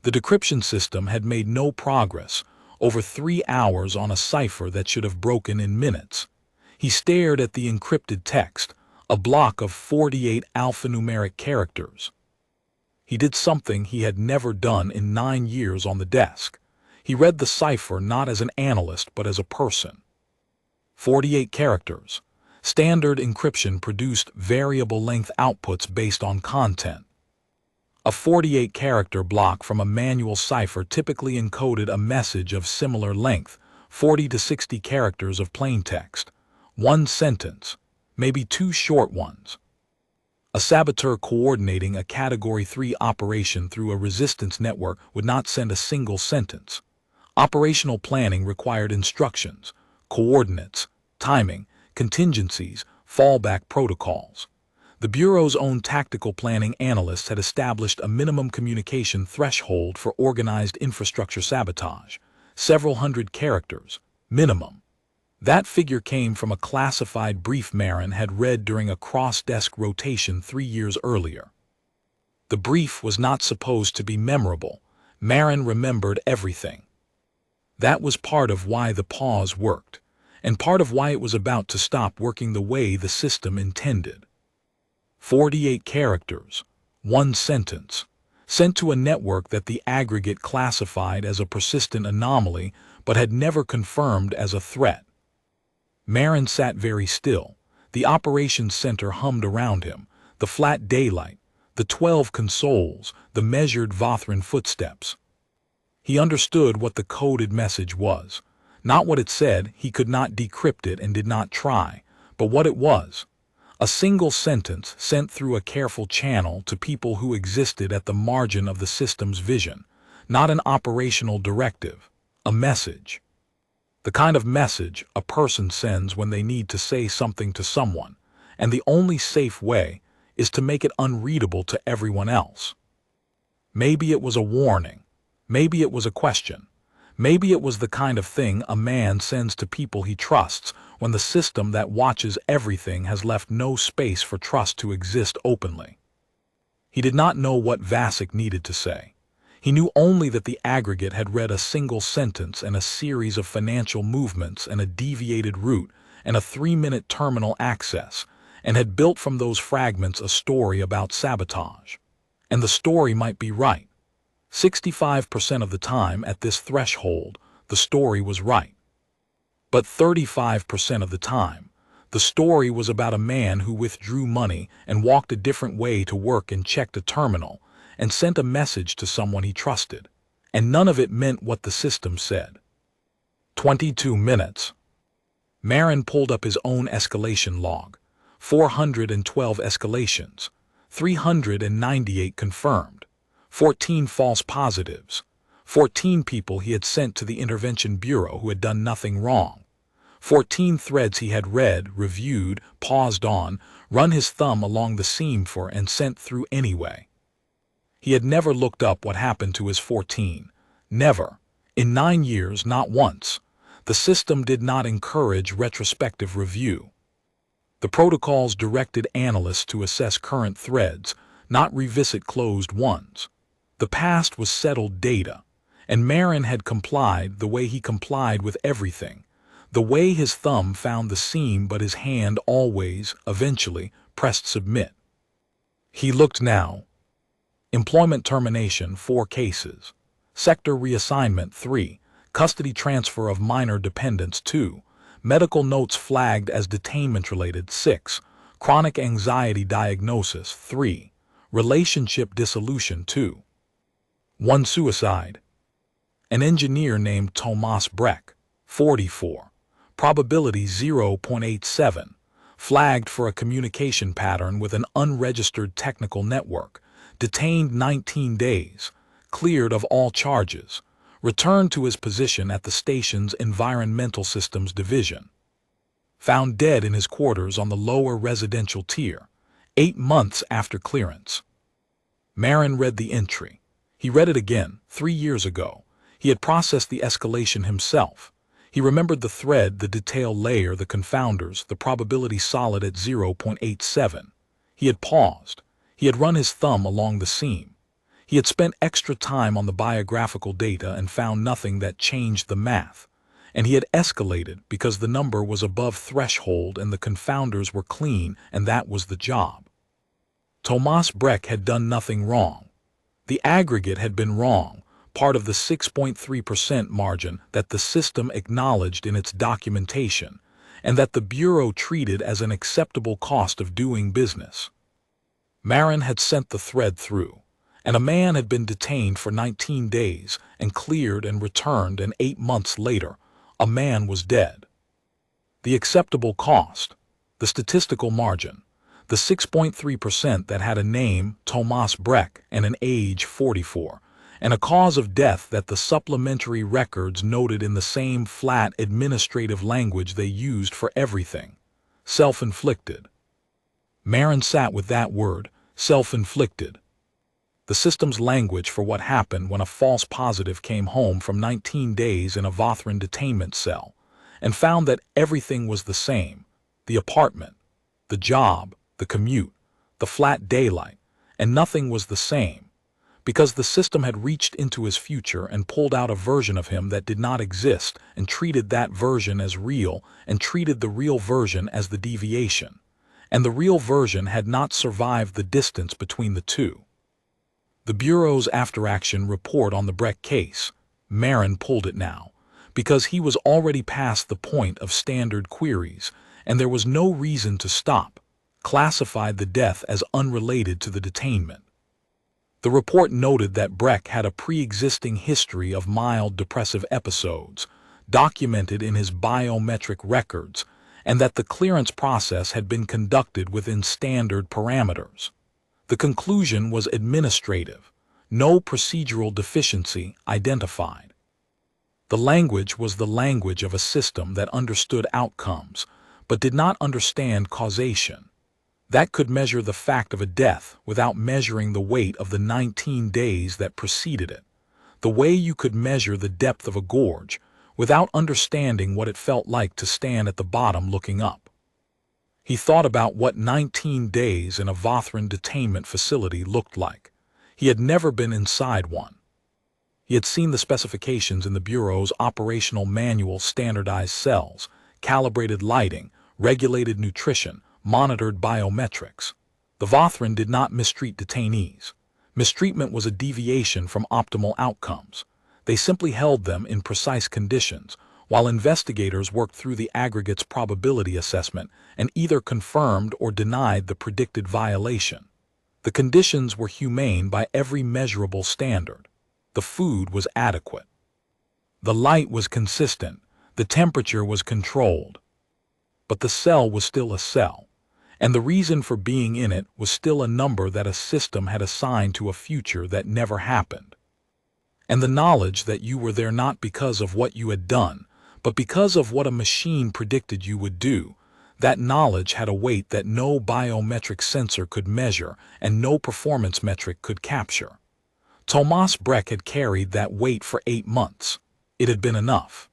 The decryption system had made no progress, over 3 hours on a cipher that should have broken in minutes. He stared at the encrypted text, a block of 48 alphanumeric characters. He did something he had never done in 9 years on the desk. He read the cipher not as an analyst but as a person. 48 characters. Standard encryption produced variable length outputs based on content. A 48-character block from a manual cipher typically encoded a message of similar length, 40 to 60 characters of plaintext, 1 sentence, maybe 2 short ones. A saboteur coordinating a Category 3 operation through a resistance network would not send a single sentence. Operational planning required instructions, coordinates, timing, contingencies, fallback protocols. The Bureau's own tactical planning analysts had established a minimum communication threshold for organized infrastructure sabotage, several hundred characters, minimum. That figure came from a classified brief Marin had read during a cross-desk rotation 3 years earlier. The brief was not supposed to be memorable. Marin remembered everything. That was part of why the pause worked, and part of why it was about to stop working the way the system intended. 48 characters, 1 sentence, sent to a network that the aggregate classified as a persistent anomaly but had never confirmed as a threat. Marin sat very still. The operations center hummed around him, the flat daylight, the 12 consoles, the measured Vothran footsteps. He understood what the coded message was. Not what it said, he could not decrypt it and did not try, but what it was. A single sentence sent through a careful channel to people who existed at the margin of the system's vision, not an operational directive, a message. The kind of message a person sends when they need to say something to someone, and the only safe way is to make it unreadable to everyone else. Maybe it was a warning. Maybe it was a question. Maybe it was the kind of thing a man sends to people he trusts when the system that watches everything has left no space for trust to exist openly. He did not know what Vasik needed to say. He knew only that the aggregate had read a single sentence and a series of financial movements and a deviated route and a 3-minute terminal access, and had built from those fragments a story about sabotage. And the story might be right. 65% of the time at this threshold, the story was right. But 35% of the time, the story was about a man who withdrew money and walked a different way to work and checked a terminal and sent a message to someone he trusted, and none of it meant what the system said. 22 minutes. Marin pulled up his own escalation log. 412 escalations. 398 confirmed. 14 false positives. 14 people he had sent to the Intervention Bureau who had done nothing wrong. 14 threads he had read, reviewed, paused on, run his thumb along the seam for and sent through anyway. He had never looked up what happened to his 14. Never. In 9 years, not once. The system did not encourage retrospective review. The protocols directed analysts to assess current threads, not revisit closed ones. The past was settled data, and Marin had complied the way he complied with everything, the way his thumb found the seam but his hand always, eventually, pressed submit. He looked now. Employment termination, 4 cases. Sector reassignment, 3. Custody transfer of minor dependents, 2. Medical notes flagged as detainment-related, 6. Chronic anxiety diagnosis, 3. Relationship dissolution, 2. 1 suicide. An engineer named Tomas Breck, 44. Probability 0.87. Flagged for a communication pattern with an unregistered technical network. Detained 19 days. Cleared of all charges. Returned to his position at the station's Environmental Systems Division. Found dead in his quarters on the lower residential tier, 8 months after clearance. Marin read the entry. He read it again, 3 years ago. He had processed the escalation himself. He remembered the thread, the detail layer, the confounders, the probability solid at 0.87. He had paused. He had run his thumb along the seam. He had spent extra time on the biographical data and found nothing that changed the math. And he had escalated because the number was above threshold and the confounders were clean, and that was the job. Tomas Breck had done nothing wrong. The aggregate had been wrong, part of the 6.3% margin that the system acknowledged in its documentation, and that the Bureau treated as an acceptable cost of doing business. Marin had sent the thread through, and a man had been detained for 19 days and cleared and returned, and 8 months later, a man was dead. The acceptable cost, the statistical margin, the 6.3% that had a name, Tomas Breck, and an age, 44, and a cause of death that the supplementary records noted in the same flat administrative language they used for everything. Self-inflicted. Marin sat with that word, self-inflicted. The system's language for what happened when a false positive came home from 19 days in a Vothran detainment cell and found that everything was the same: the apartment, the job, the commute, the flat daylight, and nothing was the same, because the system had reached into his future and pulled out a version of him that did not exist and treated that version as real and treated the real version as the deviation, and the real version had not survived the distance between the two. The Bureau's after-action report on the Breck case, Marin pulled it now, because he was already past the point of standard queries, and there was no reason to stop, classified the death as unrelated to the detainment. The report noted that Breck had a pre-existing history of mild depressive episodes, documented in his biometric records, and that the clearance process had been conducted within standard parameters. The conclusion was administrative, no procedural deficiency identified. The language was the language of a system that understood outcomes, but did not understand causation. That could measure the fact of a death without measuring the weight of the 19 days that preceded it, the way you could measure the depth of a gorge without understanding what it felt like to stand at the bottom looking up. He thought about what 19 days in a Vothran detainment facility looked like. He had never been inside one. He had seen the specifications in the Bureau's operational manual: standardized cells, calibrated lighting, regulated nutrition, monitored biometrics. The Vothran did not mistreat detainees. Mistreatment was a deviation from optimal outcomes. They simply held them in precise conditions, while investigators worked through the aggregate's probability assessment and either confirmed or denied the predicted violation. The conditions were humane by every measurable standard. The food was adequate. The light was consistent. The temperature was controlled. But the cell was still a cell, and the reason for being in it was still a number that a system had assigned to a future that never happened. And the knowledge that you were there not because of what you had done, but because of what a machine predicted you would do, that knowledge had a weight that no biometric sensor could measure and no performance metric could capture. Thomas Breck had carried that weight for 8 months. It had been enough.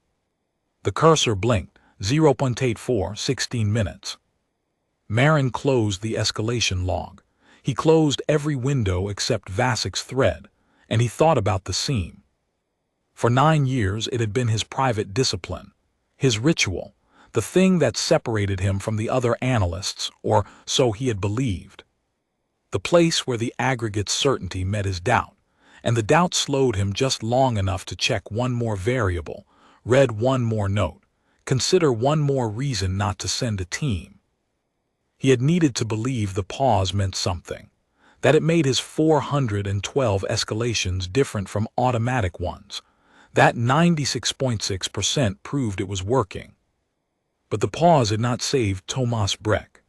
The cursor blinked, 0.84, 16 minutes. Marin closed the escalation log. He closed every window except Vasik's thread, and he thought about the seam. For 9 years it had been his private discipline, his ritual, the thing that separated him from the other analysts, or so he had believed. The place where the aggregate certainty met his doubt, and the doubt slowed him just long enough to check one more variable, read one more note, consider one more reason not to send a team. He had needed to believe the pause meant something, that it made his 412 escalations different from automatic ones. That 96.6% proved it was working. But the pause had not saved Thomas Breck.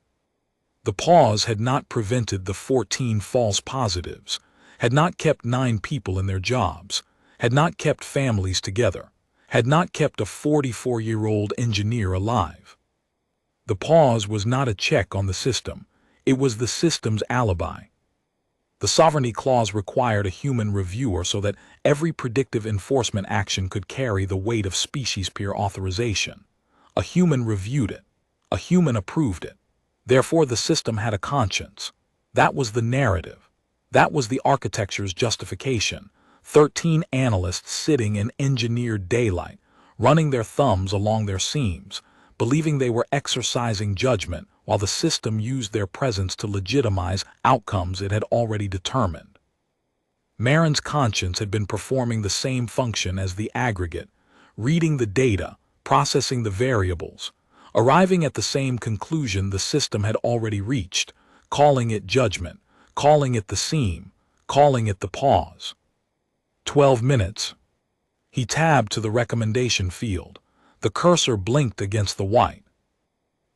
The pause had not prevented the 14 false positives, had not kept 9 people in their jobs, had not kept families together, had not kept a 44-year-old engineer alive. The pause was not a check on the system, it was the system's alibi. The sovereignty clause required a human reviewer so that every predictive enforcement action could carry the weight of species peer authorization. A human reviewed it. A human approved it. Therefore the system had a conscience. That was the narrative. That was the architecture's justification. 13 analysts sitting in engineered daylight, running their thumbs along their seams, believing they were exercising judgment while the system used their presence to legitimize outcomes it had already determined. Marin's conscience had been performing the same function as the aggregate, reading the data, processing the variables, arriving at the same conclusion the system had already reached, calling it judgment, calling it the seam, calling it the pause. 12 minutes. He tabbed to the recommendation field. The cursor blinked against the white.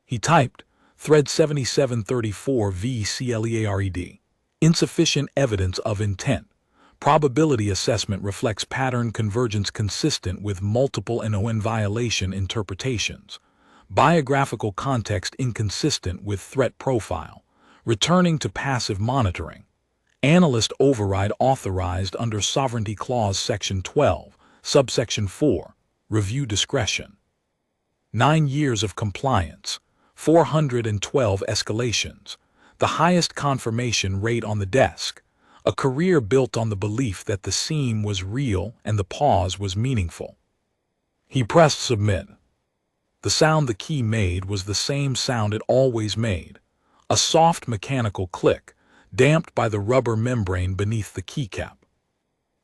He typed, thread 7734 VCLEARED. Insufficient evidence of intent. Probability assessment reflects pattern convergence consistent with multiple NON violation interpretations. Biographical context inconsistent with threat profile. Returning to passive monitoring. Analyst override authorized under Sovereignty Clause Section 12, Subsection 4, Review Discretion. 9 years of compliance, 412 escalations, the highest confirmation rate on the desk, a career built on the belief that the seam was real and the pause was meaningful. He pressed submit. The sound the key made was the same sound it always made, a soft mechanical click, damped by the rubber membrane beneath the keycap.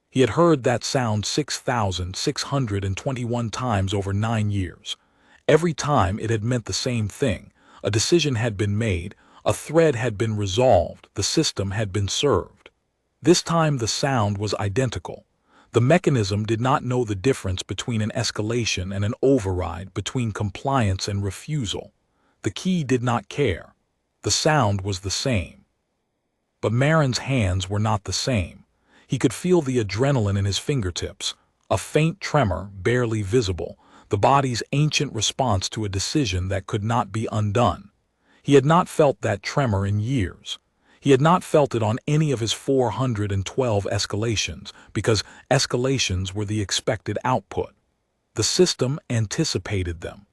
He had heard that sound 6,621 times over 9 years. Every time it had meant the same thing. A decision had been made, a thread had been resolved, the system had been served. This time the sound was identical. The mechanism did not know the difference between an escalation and an override, between compliance and refusal. The key did not care. The sound was the same. But Marin's hands were not the same. He could feel the adrenaline in his fingertips, a faint tremor barely visible, the body's ancient response to a decision that could not be undone. He had not felt that tremor in years. He had not felt it on any of his 412 escalations, because escalations were the expected output. The system anticipated them.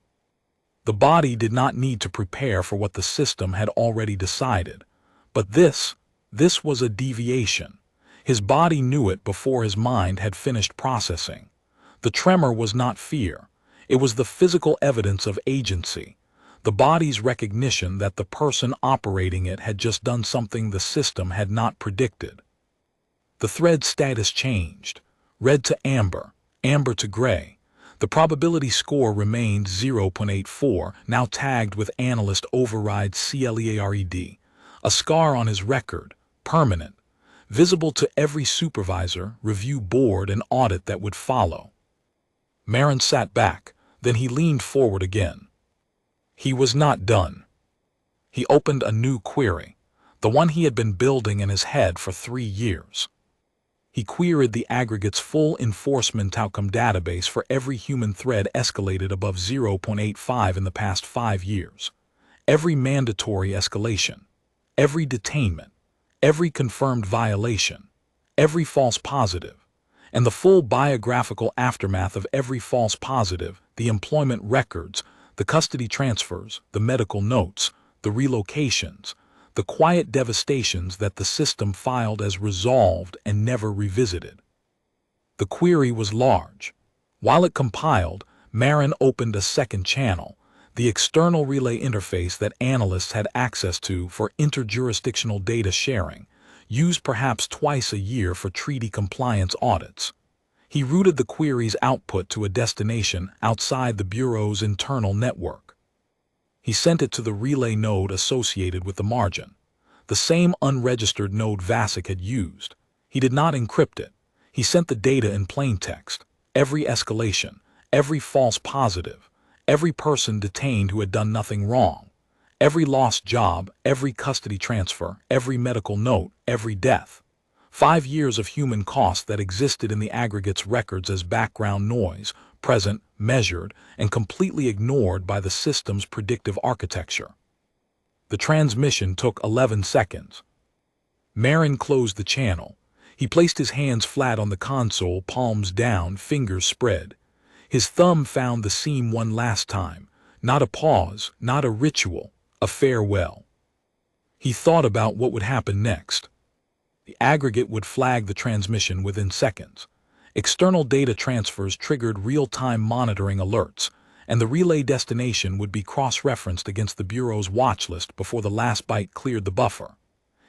The body did not need to prepare for what the system had already decided. But this was a deviation. His body knew it before his mind had finished processing. The tremor was not fear. It was the physical evidence of agency, the body's recognition that the person operating it had just done something the system had not predicted. The thread status changed, red to amber, amber to gray. The probability score remained 0.84, now tagged with Analyst override CLEARED, a scar on his record, permanent, visible to every supervisor, review board, and audit that would follow. Marin sat back, Then he leaned forward again. He was not done. He opened a new query, the one he had been building in his head for 3 years. He queried the aggregate's full enforcement outcome database for every human thread escalated above 0.85 in the past 5 years, every mandatory escalation, every detainment, every confirmed violation, every false positive, and the full biographical aftermath of every false positive, the employment records, the custody transfers, the medical notes, the relocations, the quiet devastations that the system filed as resolved and never revisited. The query was large. While it compiled, Marin opened a second channel, the external relay interface that analysts had access to for interjurisdictional data sharing, used perhaps twice a year for treaty compliance audits. He routed the query's output to a destination outside the Bureau's internal network. He sent it to the relay node associated with the margin, the same unregistered node Vasic had used. He did not encrypt it. He sent the data in plaintext, every escalation, every false positive, every person detained who had done nothing wrong, every lost job, every custody transfer, every medical note, every death. 5 years of human cost that existed in the aggregate's records as background noise, present, measured, and completely ignored by the system's predictive architecture. The transmission took 11 seconds. Marin closed the channel. He placed his hands flat on the console, palms down, fingers spread. His thumb found the seam one last time, not a pause, not a ritual, a farewell. He thought about what would happen next. The aggregate would flag the transmission within seconds. External data transfers triggered real-time monitoring alerts, and the relay destination would be cross-referenced against the Bureau's watch list before the last byte cleared the buffer.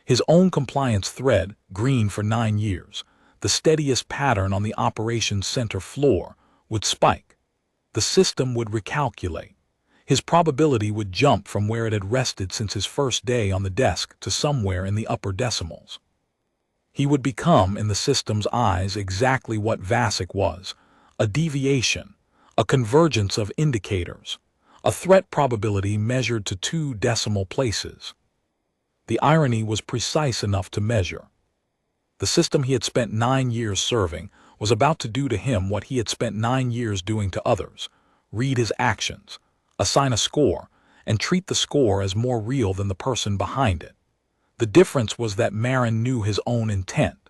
His own compliance thread, green for 9 years, the steadiest pattern on the operations center floor, would spike. The system would recalculate. His probability would jump from where it had rested since his first day on the desk to somewhere in the upper decimals. He would become, in the system's eyes, exactly what Vasic was, a deviation, a convergence of indicators, a threat probability measured to 2 decimal places. The irony was precise enough to measure. The system he had spent 9 years serving was about to do to him what he had spent 9 years doing to others: read his actions, assign a score, and treat the score as more real than the person behind it. The difference was that Marin knew his own intent.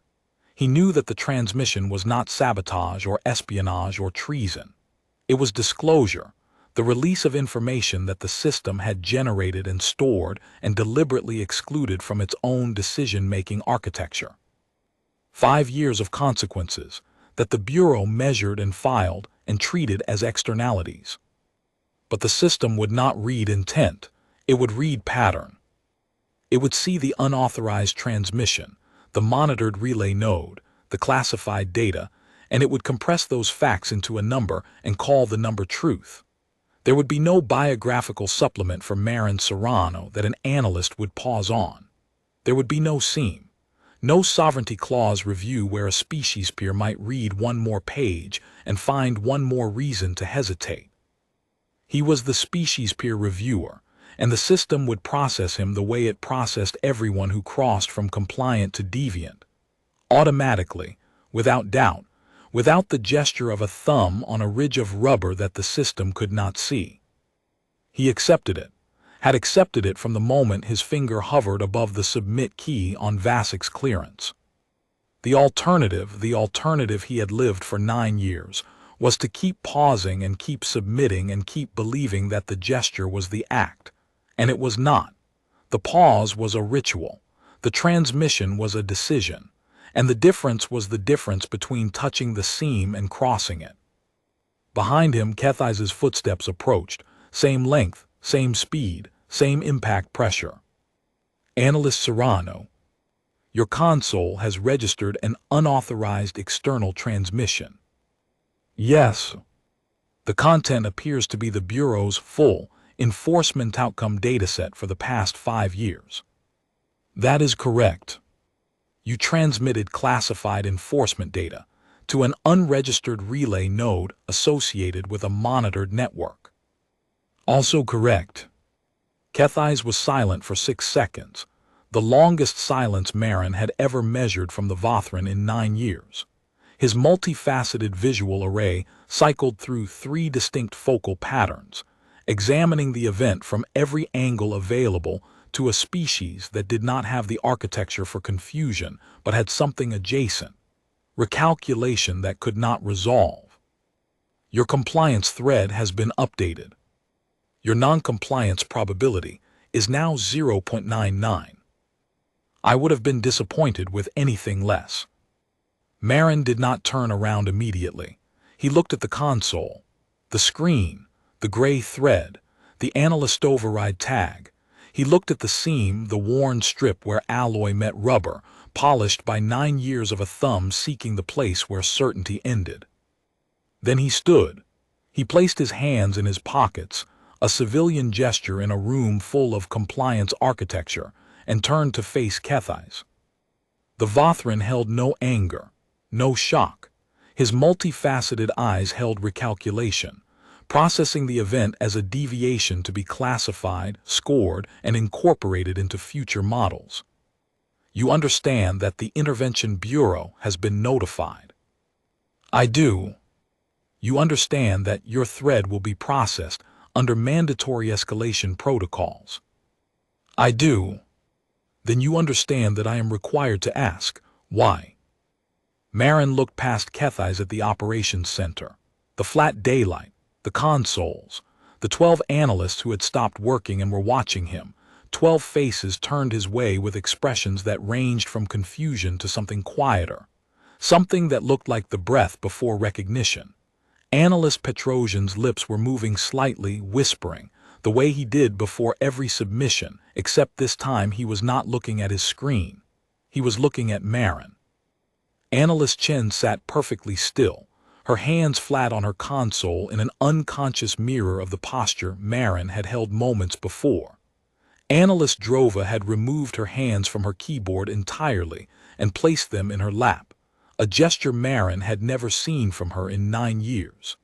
He knew that the transmission was not sabotage or espionage or treason. It was disclosure, the release of information that the system had generated and stored and deliberately excluded from its own decision-making architecture. 5 years of consequences that the Bureau measured and filed and treated as externalities. But the system would not read intent, it would read pattern. It would see the unauthorized transmission, the monitored relay node, the classified data, and it would compress those facts into a number and call the number truth. There would be no biographical supplement for Marin Serrano that an analyst would pause on. There would be no seam, no sovereignty clause review where a species peer might read one more page and find one more reason to hesitate. He was the species peer reviewer, and the system would process him the way it processed everyone who crossed from compliant to deviant. Automatically, without doubt, without the gesture of a thumb on a ridge of rubber that the system could not see. He accepted it, had accepted it from the moment his finger hovered above the submit key on Vasic's clearance. The alternative he had lived for 9 years, was to keep pausing and keep submitting and keep believing that the gesture was the act. And it was not. The pause was a ritual. The transmission was a decision. And the difference was the difference between touching the seam and crossing it. Behind him, Kethise's footsteps approached. Same length, same speed, same impact pressure. Analyst Serrano, your console has registered an unauthorized external transmission. Yes. The content appears to be the Bureau's full enforcement outcome dataset for the past 5 years. That is correct. You transmitted classified enforcement data, to an unregistered relay node associated with a monitored network. Also correct. Kethais was silent for 6 seconds, the longest silence Marin had ever measured from the Vothran in 9 years. His multifaceted visual array cycled through 3 distinct focal patterns, examining the event from every angle available to a species that did not have the architecture for confusion but had something adjacent, recalculation that could not resolve. Your compliance thread has been updated. Your non-compliance probability is now 0.99. I would have been disappointed with anything less. Marin did not turn around immediately. He looked at the console, the screen, the gray thread, the Analyst override tag. He looked at the seam, the worn strip where alloy met rubber, polished by 9 years of a thumb seeking the place where certainty ended. Then he stood. He placed his hands in his pockets, a civilian gesture in a room full of compliance architecture, and turned to face Kethais. The Vothran held no anger, no shock. His multifaceted eyes held recalculation, processing the event as a deviation to be classified, scored, and incorporated into future models. You understand that the Intervention Bureau has been notified. I do. You understand that your thread will be processed under mandatory escalation protocols. I do. Then you understand that I am required to ask, why? Marin looked past Kethais at the operations center, the flat daylight, the consoles, the 12 analysts who had stopped working and were watching him. 12 faces turned his way with expressions that ranged from confusion to something quieter, something that looked like the breath before recognition. Analyst Petrosian's lips were moving slightly, whispering, the way he did before every submission, except this time he was not looking at his screen. He was looking at Marin. Analyst Chen sat perfectly still, her hands flat on her console in an unconscious mirror of the posture Marin had held moments before. Analyst Drova had removed her hands from her keyboard entirely and placed them in her lap, a gesture Marin had never seen from her in 9 years.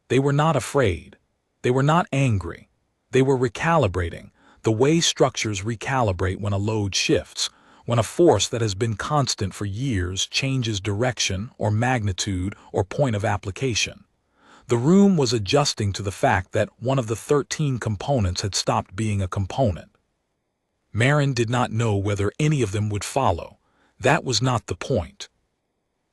They were not afraid. They were not angry. They were recalibrating, the way structures recalibrate when a load shifts, when a force that has been constant for years changes direction or magnitude or point of application. The room was adjusting to the fact that one of the 13 components had stopped being a component. Marin did not know whether any of them would follow. That was not the point.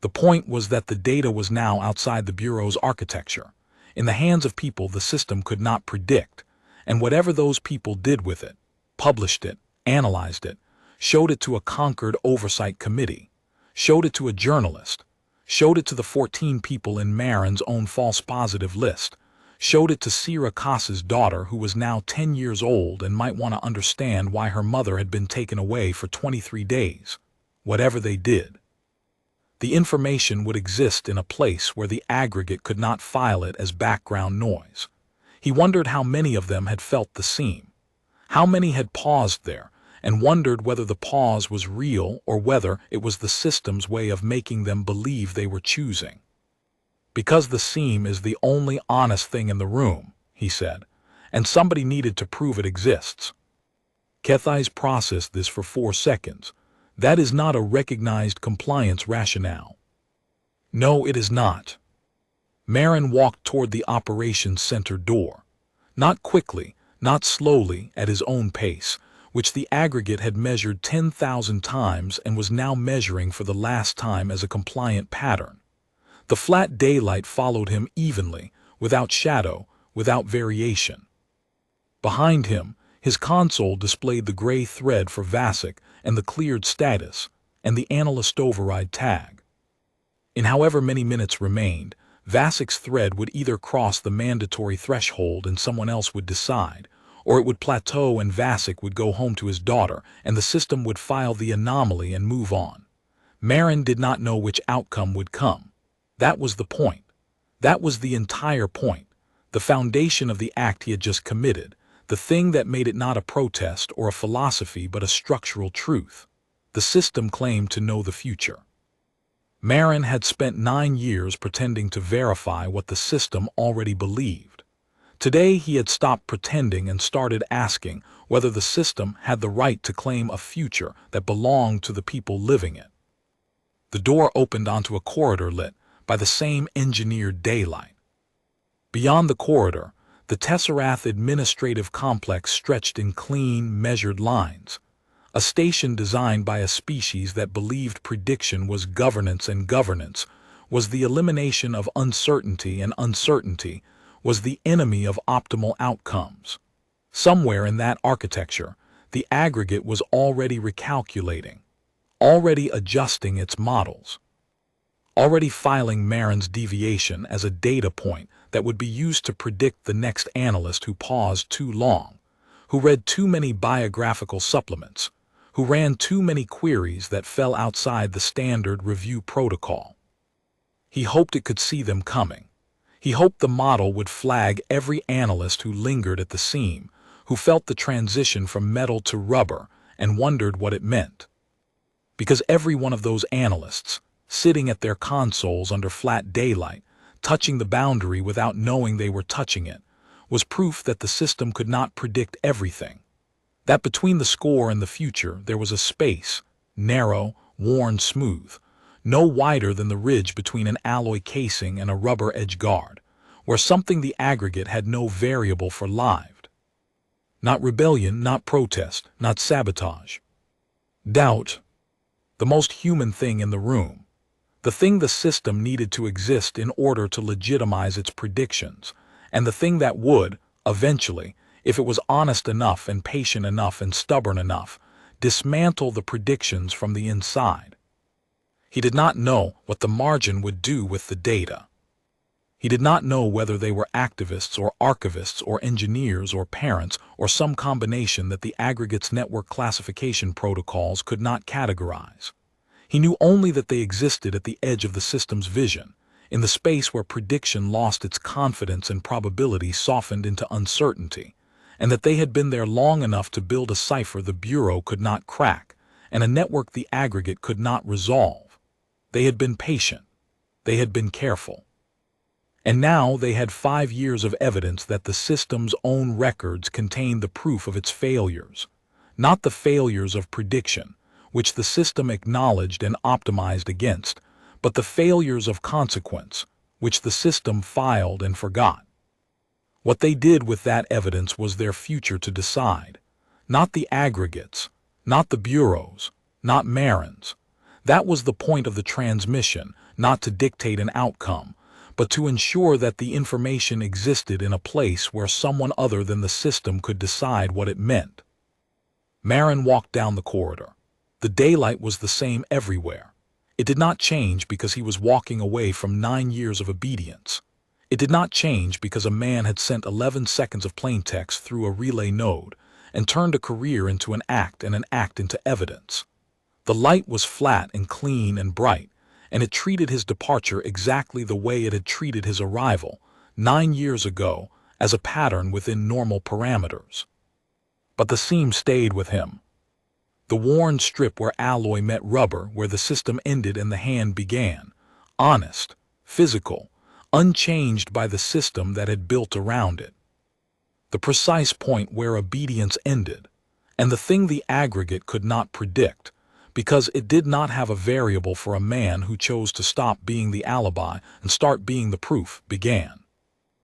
The point was that the data was now outside the Bureau's architecture, in the hands of people the system could not predict, and whatever those people did with it, published it, analyzed it, showed it to a conquered oversight committee, showed it to a journalist, showed it to the 14 people in Marin's own false positive list, showed it to Sira Kass's daughter who was now 10 years old and might want to understand why her mother had been taken away for 23 days. Whatever they did. The information would exist in a place where the aggregate could not file it as background noise. He wondered how many of them had felt the seam. How many had paused there and wondered whether the pause was real or whether it was the system's way of making them believe they were choosing. Because the seam is the only honest thing in the room, he said, and somebody needed to prove it exists. Kethais processed this for 4 seconds. That is not a recognized compliance rationale. No, it is not. Marin walked toward the operations center door. Not quickly, not slowly, at his own pace, which the aggregate had measured 10,000 times and was now measuring for the last time as a compliant pattern. The flat daylight followed him evenly, without shadow, without variation. Behind him, his console displayed the gray thread for VASIC and the cleared status, and the Analyst override tag. In however many minutes remained, VASIC's thread would either cross the mandatory threshold and someone else would decide, or it would plateau and VASIC would go home to his daughter and the system would file the anomaly and move on. Marin did not know which outcome would come. That was the point. That was the entire point, the foundation of the act he had just committed, the thing that made it not a protest or a philosophy but a structural truth. The system claimed to know the future. Marin had spent 9 years pretending to verify what the system already believed. Today he had stopped pretending and started asking whether the system had the right to claim a future that belonged to the people living it. The door opened onto a corridor lit by the same engineered daylight. Beyond the corridor, the Tesseract administrative complex stretched in clean, measured lines. A station designed by a species that believed prediction was governance and governance was the elimination of uncertainty and uncertainty was the enemy of optimal outcomes. Somewhere in that architecture, the aggregate was already recalculating, already adjusting its models, already filing Marin's deviation as a data point that would be used to predict the next analyst who paused too long, who read too many biographical supplements, who ran too many queries that fell outside the standard review protocol. He hoped it could see them coming. He hoped the model would flag every analyst who lingered at the seam, who felt the transition from metal to rubber and wondered what it meant. Because every one of those analysts, sitting at their consoles under flat daylight, touching the boundary without knowing they were touching it, was proof that the system could not predict everything. That between the score and the future there was a space, narrow, worn smooth, no wider than the ridge between an alloy casing and a rubber edge guard, where something the aggregate had no variable for lived. Not rebellion, not protest, not sabotage. Doubt. The most human thing in the room. The thing the system needed to exist in order to legitimize its predictions, and the thing that would, eventually, if it was honest enough and patient enough and stubborn enough, dismantle the predictions from the inside. He did not know what the margin would do with the data. He did not know whether they were activists or archivists or engineers or parents or some combination that the aggregate's network classification protocols could not categorize. He knew only that they existed at the edge of the system's vision, in the space where prediction lost its confidence and probability softened into uncertainty, and that they had been there long enough to build a cipher the Bureau could not crack, and a network the aggregate could not resolve. They had been patient. They had been careful. And now they had 5 years of evidence that the system's own records contained the proof of its failures, not the failures of prediction, which the system acknowledged and optimized against, but the failures of consequence, which the system filed and forgot. What they did with that evidence was their future to decide, not the aggregates, not the bureaus, not Marin's. That was the point of the transmission, not to dictate an outcome, but to ensure that the information existed in a place where someone other than the system could decide what it meant. Marin walked down the corridor. The daylight was the same everywhere. It did not change because he was walking away from 9 years of obedience. It did not change because a man had sent 11 seconds of plaintext through a relay node and turned a career into an act and an act into evidence. The light was flat and clean and bright, and it treated his departure exactly the way it had treated his arrival 9 years ago as a pattern within normal parameters. But the seam stayed with him. The worn strip where alloy met rubber, where the system ended and the hand began, honest, physical, unchanged by the system that had built around it. The precise point where obedience ended, and the thing the aggregate could not predict, because it did not have a variable for a man who chose to stop being the alibi and start being the proof, began.